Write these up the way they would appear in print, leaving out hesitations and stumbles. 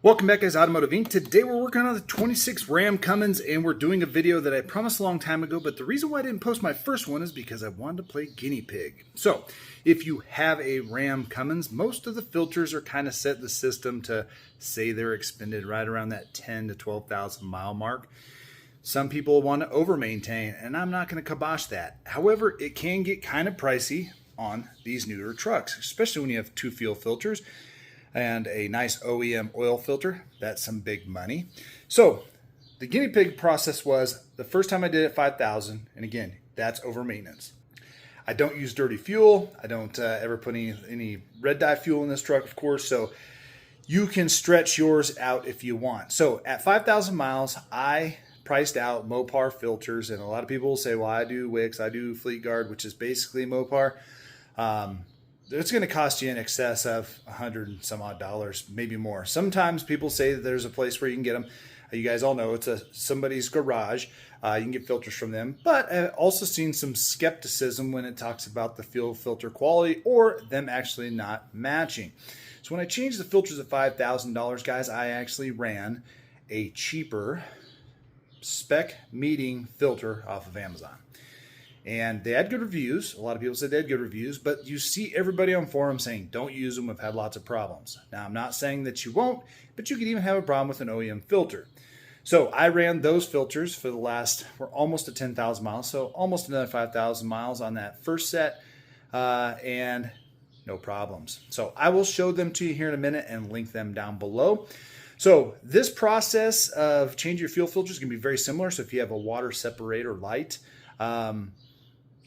Welcome back, guys. Automotive Inc. Today we're working on the 26 Ram Cummins, and we're doing a video that I promised a long time ago, but the reason why I didn't post my first one is because I wanted to play guinea pig. So, if you have a Ram Cummins, most of the filters are kind of set in the system to say they're expended right around that 10 to 12,000 mile mark. Some people want to over-maintain, and I'm not going to kibosh that. However, it can get kind of pricey on these newer trucks, especially when you have two fuel filters and a nice OEM oil filter. That's some big money. So the guinea pig process was the first time I did it 5,000, and again, that's over maintenance. I don't use dirty fuel. I don't ever put any red dye fuel in this truck, of course, so you can stretch yours out if you want. So at 5,000 miles, I priced out Mopar filters, and a lot of people will say, well, I do Wix, I do Fleet Guard, which is basically Mopar. It's going to cost you in excess of $100 and some odd, maybe more. Sometimes people say that there's a place where you can get them. You guys all know it's somebody's garage. You can get filters from them. But I've also seen some skepticism when it talks about the fuel filter quality or them actually not matching. So when I changed the filters at $5,000, guys, I actually ran a cheaper spec meeting filter off of Amazon. And they had good reviews. A lot of people said they had good reviews, but you see everybody on forums saying, don't use them, we've had lots of problems. Now, I'm not saying that you won't, but you could even have a problem with an OEM filter. So I ran those filters for we're almost at 10,000 miles, so almost another 5,000 miles on that first set, and no problems. So I will show them to you here in a minute and link them down below. So this process of changing your fuel filters is going to be very similar. So if you have a water separator light,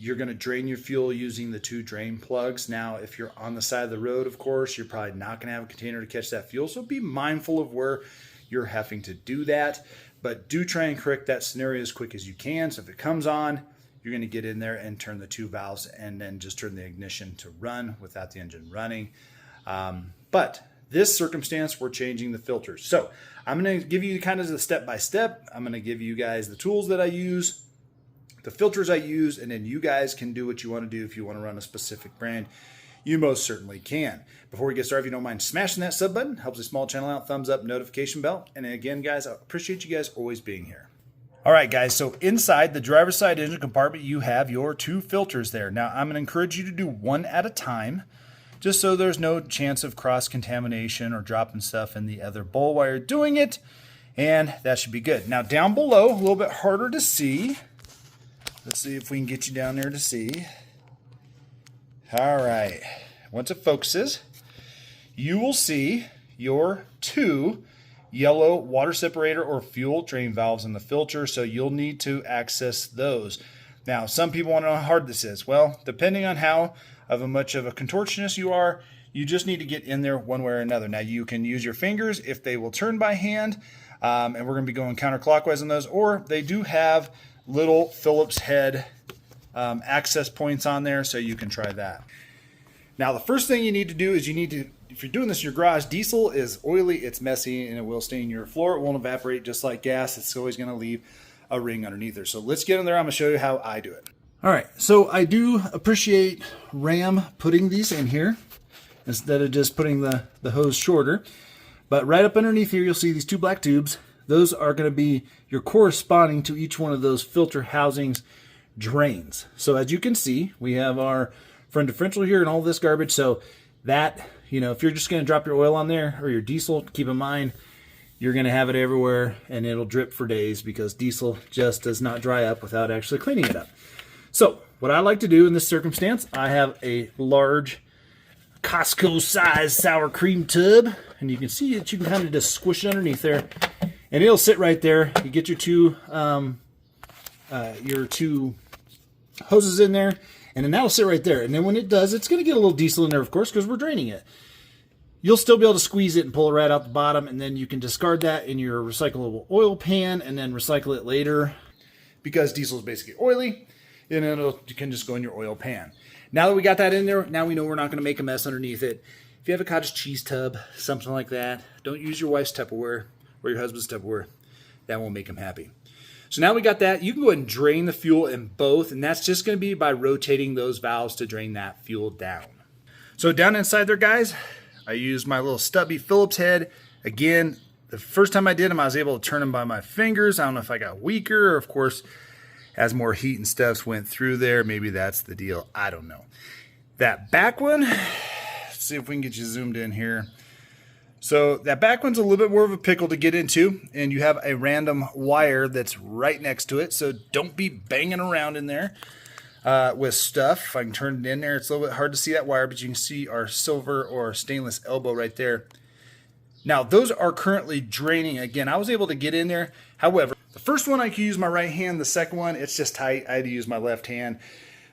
you're going to drain your fuel using the two drain plugs. Now, if you're on the side of the road, of course, you're probably not going to have a container to catch that fuel. So be mindful of where you're having to do that. But do try and correct that scenario as quick as you can. So if it comes on, you're going to get in there and turn the two valves and then just turn the ignition to run without the engine running. But this circumstance, we're changing the filters. So I'm going to give you kind of the step-by-step. I'm going to give you guys the tools that I use, the filters I use, and then you guys can do what you want to do. If you want to run a specific brand, you most certainly can. Before we get started, if you don't mind smashing that sub button, helps the small channel out, thumbs up, notification bell. And again, guys, I appreciate you guys always being here. All right, guys, so inside the driver's side engine compartment, you have your two filters there. Now, I'm going to encourage you to do one at a time, just so there's no chance of cross-contamination or dropping stuff in the other bowl while you're doing it, and that should be good. Now, down below, a little bit harder to see. Let's see if we can get you down there to see. All right. Once it focuses, you will see your two yellow water separator or fuel drain valves in the filter, so you'll need to access those. Now, some people want to know how hard this is. Well, depending on how much of a contortionist you are, you just need to get in there one way or another. Now, you can use your fingers if they will turn by hand, and we're going to be going counterclockwise on those, or they do have little Phillips head access points on there, so you can try that. Now, the first thing you need to do is if you're doing this in your garage, diesel is oily, it's messy, and it will stain your floor. It won't evaporate just like gas. It's always going to leave a ring underneath there. So let's get in there. I'm going to show you how I do it. All right, so I do appreciate Ram putting these in here instead of just putting the hose shorter. But right up underneath here, you'll see these two black tubes. Those are going to be your corresponding to each one of those filter housings drains. So as you can see, we have our front differential here and all this garbage. So that, if you're just going to drop your oil on there or your diesel, keep in mind, you're going to have it everywhere and it'll drip for days because diesel just does not dry up without actually cleaning it up. So what I like to do in this circumstance, I have a large Costco-sized sour cream tub, and you can see that you can kind of just squish it underneath there. And it'll sit right there. You get your two hoses in there, and then that'll sit right there. And then when it does, it's going to get a little diesel in there, of course, because we're draining it. You'll still be able to squeeze it and pull it right out the bottom, and then you can discard that in your recyclable oil pan and then recycle it later. Because diesel is basically oily, and you can just go in your oil pan. Now that we got that in there, now we know we're not going to make a mess underneath it. If you have a cottage cheese tub, something like that, don't use your wife's Tupperware or your husband's Tupperware. That won't make him happy. So now we got that. You can go ahead and drain the fuel in both, and that's just going to be by rotating those valves to drain that fuel down. So down inside there, guys, I used my little stubby Phillips head. Again, the first time I did them, I was able to turn them by my fingers. I don't know if I got weaker, or of course, as more heat and stuff went through there, maybe that's the deal. I don't know. That back one, let's see if we can get you zoomed in here. So that back one's a little bit more of a pickle to get into, and you have a random wire that's right next to it, so don't be banging around in there with stuff. If I can turn it in there, it's a little bit hard to see that wire, but you can see our silver or stainless elbow right there. Now, those are currently draining. Again, I was able to get in there. However, the first one I could use my right hand. The second one, it's just tight. I had to use my left hand.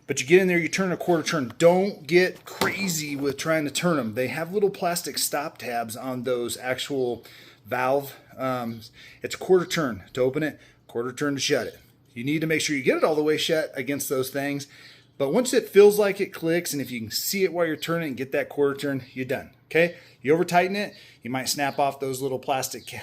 But you get in there, you turn a quarter turn. Don't get crazy with trying to turn them. They have little plastic stop tabs on those actual valve. It's a quarter turn to open it, quarter turn to shut it. You need to make sure you get it all the way shut against those things. But once it feels like it clicks, and if you can see it while you're turning and get that quarter turn, you're done. Okay? You over tighten it, you might snap off those little plastic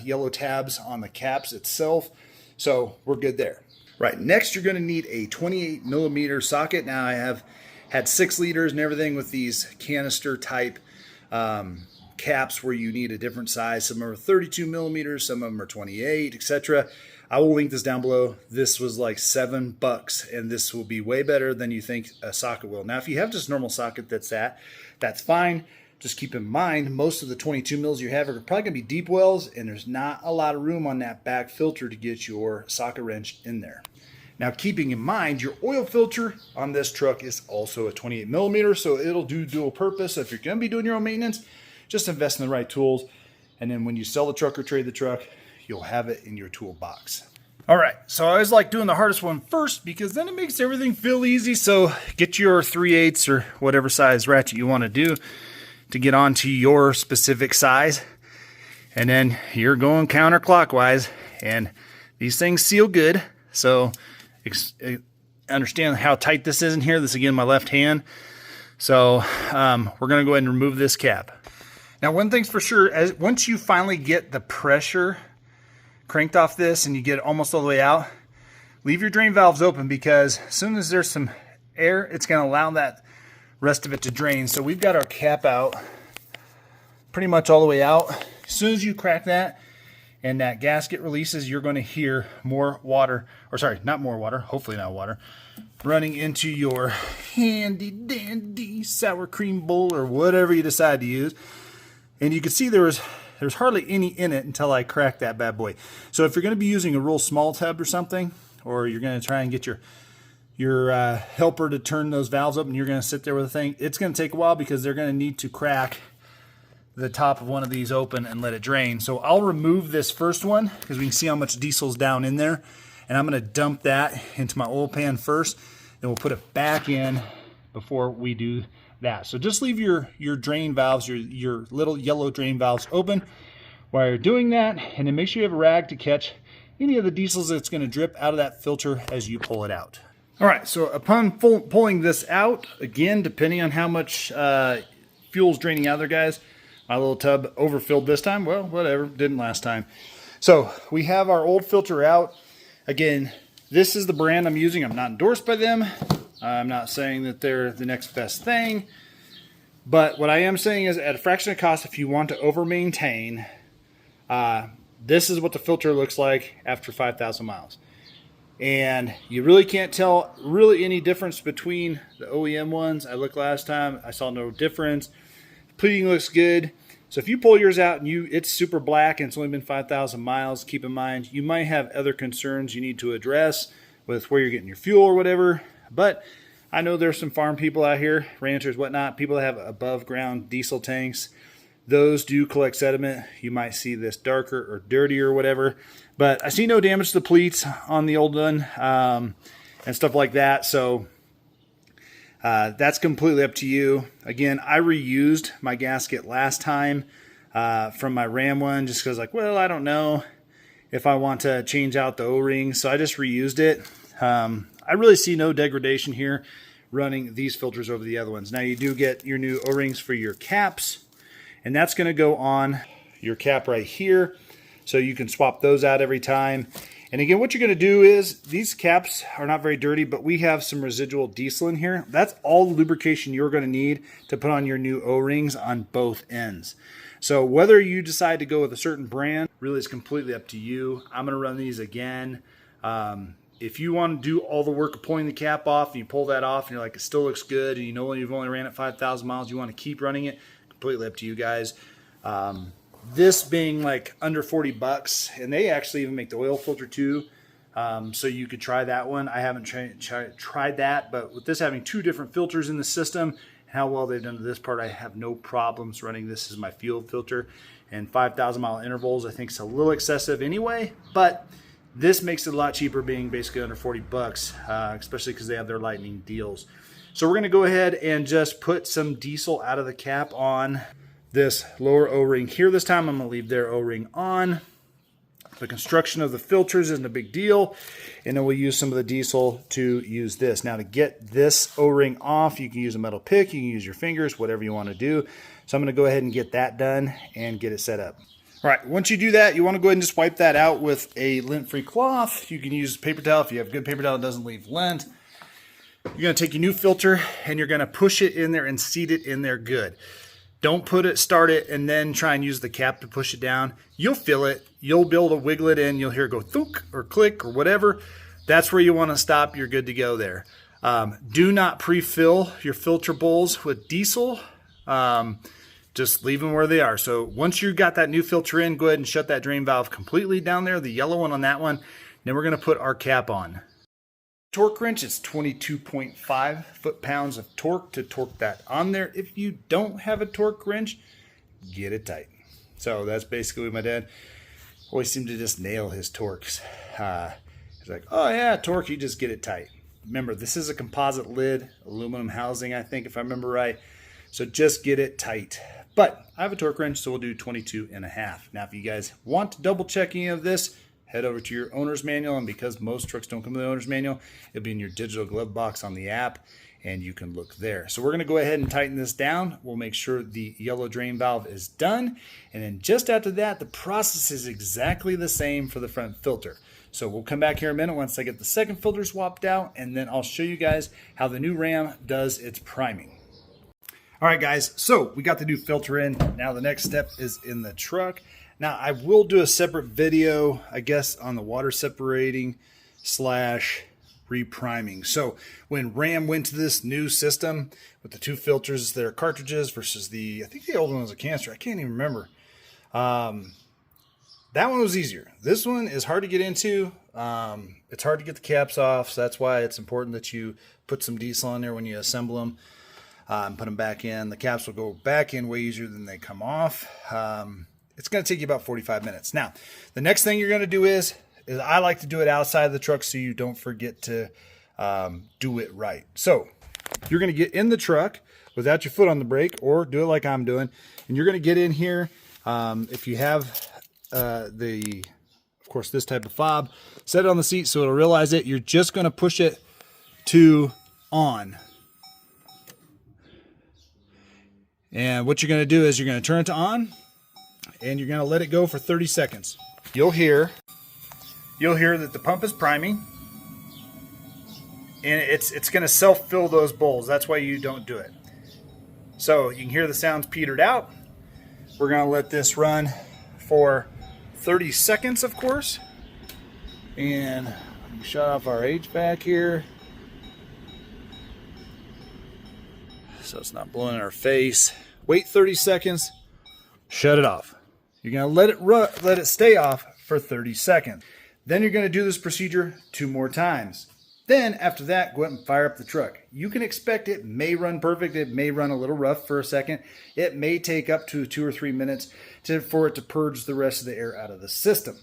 yellow tabs on the caps itself. So we're good there. Right, next you're going to need a 28 millimeter socket. Now I have had 6 liters and everything with these canister type caps where you need a different size. Some are 32 millimeters, some of them are 28, etc. I will link this down below. This was like $7, and this will be way better than you think a socket will. Now, if you have just a normal socket that's fine. Just keep in mind, most of the 22 mils you have are probably going to be deep wells, and there's not a lot of room on that back filter to get your socket wrench in there. Now, keeping in mind, your oil filter on this truck is also a 28 millimeter, so it'll do dual purpose. So if you're going to be doing your own maintenance, just invest in the right tools, and then when you sell the truck or trade the truck, you'll have it in your toolbox. All right, so I always like doing the hardest one first because then it makes everything feel easy. So get your 3/8 or whatever size ratchet you want to do to get onto your specific size, and then you're going counterclockwise, and these things seal good. So understand how tight this is in here. This again, my left hand. So we're going to go ahead and remove this cap. Now, one thing's for sure, once you finally get the pressure cranked off this and you get it almost all the way out, leave your drain valves open, because as soon as there's some air, it's going to allow that rest of it to drain. So we've got our cap out pretty much all the way out. As soon as you crack that and that gasket releases, you're going to hear more water, or sorry, not more water, hopefully not water, running into your handy dandy sour cream bowl or whatever you decide to use. And you can see there's hardly any in it until I crack that bad boy. So if you're going to be using a real small tub or something, or you're going to try and get your helper to turn those valves up, and you're going to sit there with the thing, it's going to take a while because they're going to need to crack the top of one of these open and let it drain. So I'll remove this first one because we can see how much diesel's down in there, and I'm going to dump that into my oil pan first, then we'll put it back in before we do that. So just leave your drain valves, your little yellow drain valves open while you're doing that, and then make sure you have a rag to catch any of the diesels that's going to drip out of that filter as you pull it out. All right, so upon pulling this out, again, depending on how much fuel's draining out there, guys, my little tub overfilled this time. Well, whatever, didn't last time. So we have our old filter out. Again, this is the brand I'm using. I'm not endorsed by them. I'm not saying that they're the next best thing. But what I am saying is, at a fraction of cost, if you want to over-maintain, this is what the filter looks like after 5,000 miles. And you really can't tell really any difference between the OEM ones. I looked last time, I saw no difference. Pleating looks good. So if you pull yours out and it's super black and it's only been 5,000 miles, keep in mind you might have other concerns you need to address with where you're getting your fuel or whatever. But I know there's some farm people out here, ranchers, whatnot, people that have above ground diesel tanks. Those do collect sediment. You might see this darker or dirtier or whatever. But I see no damage to the pleats on the old one and stuff like that. So that's completely up to you. Again, I reused my gasket last time from my Ram one just because, like, well, I don't know if I want to change out the O-rings. So I just reused it. I really see no degradation here running these filters over the other ones. Now, you do get your new O-rings for your caps, and that's going to go on your cap right here. So you can swap those out every time. And again, what you're going to do is, these caps are not very dirty, but we have some residual diesel in here. That's all the lubrication you're going to need to put on your new O-rings on both ends. So whether you decide to go with a certain brand really is completely up to you. I'm going to run these again. If you want to do all the work of pulling the cap off and you pull that off and you're like, it still looks good, and you know you've only ran it 5,000 miles, you want to keep running it, completely up to you guys. This being like under 40 bucks, and they actually even make the oil filter too. So you could try that one. I haven't tried that, but with this having 2 different filters in the system, and how well they've done to this part, I have no problems running this as my fuel filter. And 5,000 mile intervals, I think, is a little excessive anyway, but this makes it a lot cheaper, being basically under 40 bucks, especially because they have their lightning deals. So we're going to go ahead and just put some diesel out of the cap on this lower O-ring here. This time I'm going to leave their O-ring on. The construction of the filters isn't a big deal, and then we'll use some of the diesel to use this. Now, to get this O-ring off, you can use a metal pick, you can use your fingers, whatever you want to do. So I'm going to go ahead and get that done and get it set up. All right, once you do that, you want to go ahead and just wipe that out with a lint-free cloth. You can use paper towel if you have good paper towel that doesn't leave lint. You're going to take your new filter and you're going to push it in there and seat it in there good. Don't start it and then try and use the cap to push it down. You'll feel it. You'll be able to wiggle it in. You'll hear it go thunk or click or whatever. That's where you want to stop. You're good to go there. Do not pre-fill your filter bowls with diesel. Just leave them where they are. So once you got that new filter in, go ahead and shut that drain valve completely down there, the yellow one on that one. Then we're going to put our cap on. Torque wrench is 22.5 foot-pounds of torque to torque that on there. If you don't have a torque wrench, get it tight. So that's basically what my dad always seemed to just nail his torques. He's like, oh yeah, torque, you just get it tight. Remember, this is a composite lid, aluminum housing, I think, if I remember right. So just get it tight. But I have a torque wrench, so we'll do 22.5. Now, if you guys want to double check any of this, head over to your owner's manual, and because most trucks don't come with an owner's manual, it'll be in your digital glove box on the app, and you can look there. So we're going to go ahead and tighten this down. We'll make sure the yellow drain valve is done, and then just after that, the process is exactly the same for the front filter. So we'll come back here in a minute once I get the second filter swapped out, and then I'll show you guys how the new Ram does its priming. All right, guys, so we got the new filter in. Now the next step is in the truck. Now, I will do a separate video, I guess, on the water separating / repriming. So when Ram went to this new system with the 2 filters that are cartridges versus I think the old one was a canister. I can't even remember. That one was easier. This one is hard to get into. It's hard to get the caps off, so that's why it's important that you put some diesel on there when you assemble them. And put them back in. The caps will go back in way easier than they come off. It's going to take you about 45 minutes. Now, the next thing you're going to do is I like to do it outside of the truck so you don't forget to do it right. So you're going to get in the truck without your foot on the brake, or do it like I'm doing. And you're going to get in here. If you have of course, this type of fob, set it on the seat so it'll realize it. You're just going to push it to on. And what you're going to do is you're going to turn it to on, and you're going to let it go for 30 seconds. You'll hear that the pump is priming, and it's going to self-fill those bowls. That's why you don't do it. So you can hear the sounds petered out. We're going to let this run for 30 seconds, of course. And shut off our HVAC here, so it's not blowing in our face. Wait 30 seconds, shut it off. You're going to let it stay off for 30 seconds. Then you're going to do this procedure 2 more times. Then after that, go ahead and fire up the truck. You can expect it may run perfect. It may run a little rough for a second. It may take up to 2 or 3 minutes for it to purge the rest of the air out of the system.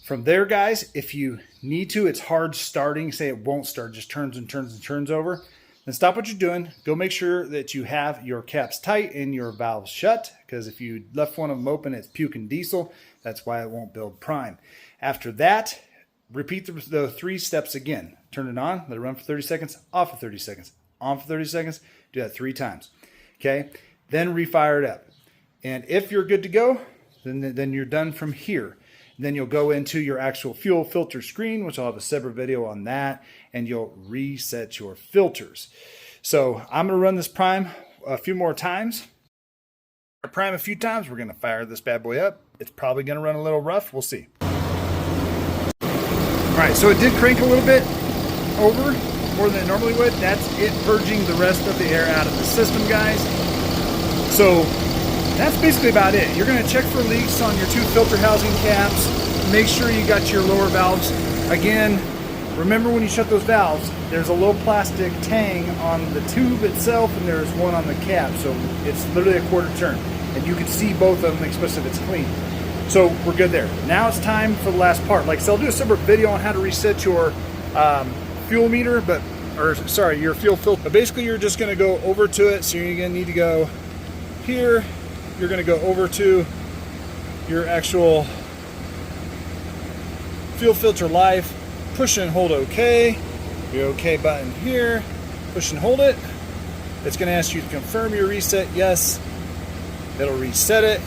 From there, guys, if you need to, it's hard starting. Say it won't start, just turns and turns and turns over. Then stop what you're doing. Go make sure that you have your caps tight and your valves shut, because if you left one of them open, it's puking diesel. That's why it won't build prime. After that, repeat the 3 steps again. Turn it on, let it run for 30 seconds, off for 30 seconds, on for 30 seconds. Do that 3 times. Okay? Then refire it up. And if you're good to go, then you're done from here. Then you'll go into your actual fuel filter screen, which I'll have a separate video on that, and you'll reset your filters. So I'm going to run this prime a few more times. Prime a few times. We're going to fire this bad boy up. It's probably going to run a little rough. We'll see. All right, so it did crank a little bit over more than it normally would. That's it purging the rest of the air out of the system, guys. So that's basically about it. You're going to check for leaks on your 2 filter housing caps. Make sure you got your lower valves. Again, remember when you shut those valves, there's a little plastic tang on the tube itself and there's one on the cap. So it's literally a 1/4 turn. And you can see both of them, especially if it's clean. So we're good there. Now it's time for the last part. Like I said, I'll do a separate video on how to reset your fuel meter, your fuel filter. But basically you're just gonna go over to it. So you're gonna need to go here. You're gonna go over to your actual fuel filter life, push and hold OK. Your OK button here, push and hold it. It's gonna ask you to confirm your reset, yes. It'll reset it.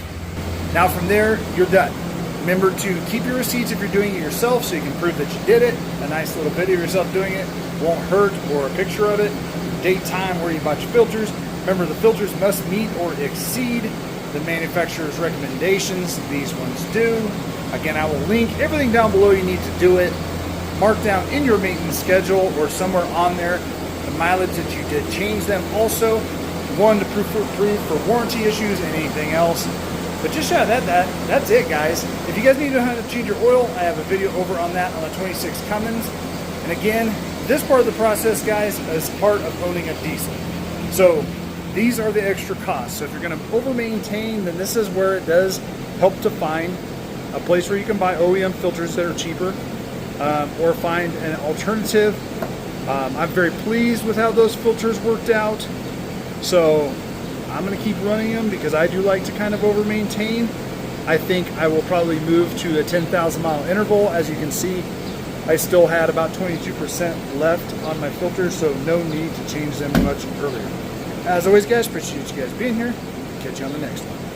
Now from there, you're done. Remember to keep your receipts if you're doing it yourself so you can prove that you did it. A nice little video of yourself doing it won't hurt, or a picture of it. Date, time, where you bought your filters. Remember, the filters must meet or exceed the manufacturer's recommendations. These ones do. Again, I will link everything down below you need to do it. Mark down in your maintenance schedule or somewhere on there the mileage that you did change them also. One, to prove for warranty issues and anything else. But just shut that's it, guys. If you guys need to know how to change your oil, I have a video over on that on the 26 Cummins. And again, this part of the process, guys, is part of owning a diesel. So these are the extra costs. So if you're going to over-maintain, then this is where it does help to find a place where you can buy OEM filters that are cheaper, or find an alternative. I'm very pleased with how those filters worked out. So I'm going to keep running them because I do like to kind of over-maintain. I think I will probably move to a 10,000 mile interval. As you can see, I still had about 22% left on my filters, so no need to change them much earlier. As always, guys, appreciate you guys being here. Catch you on the next one.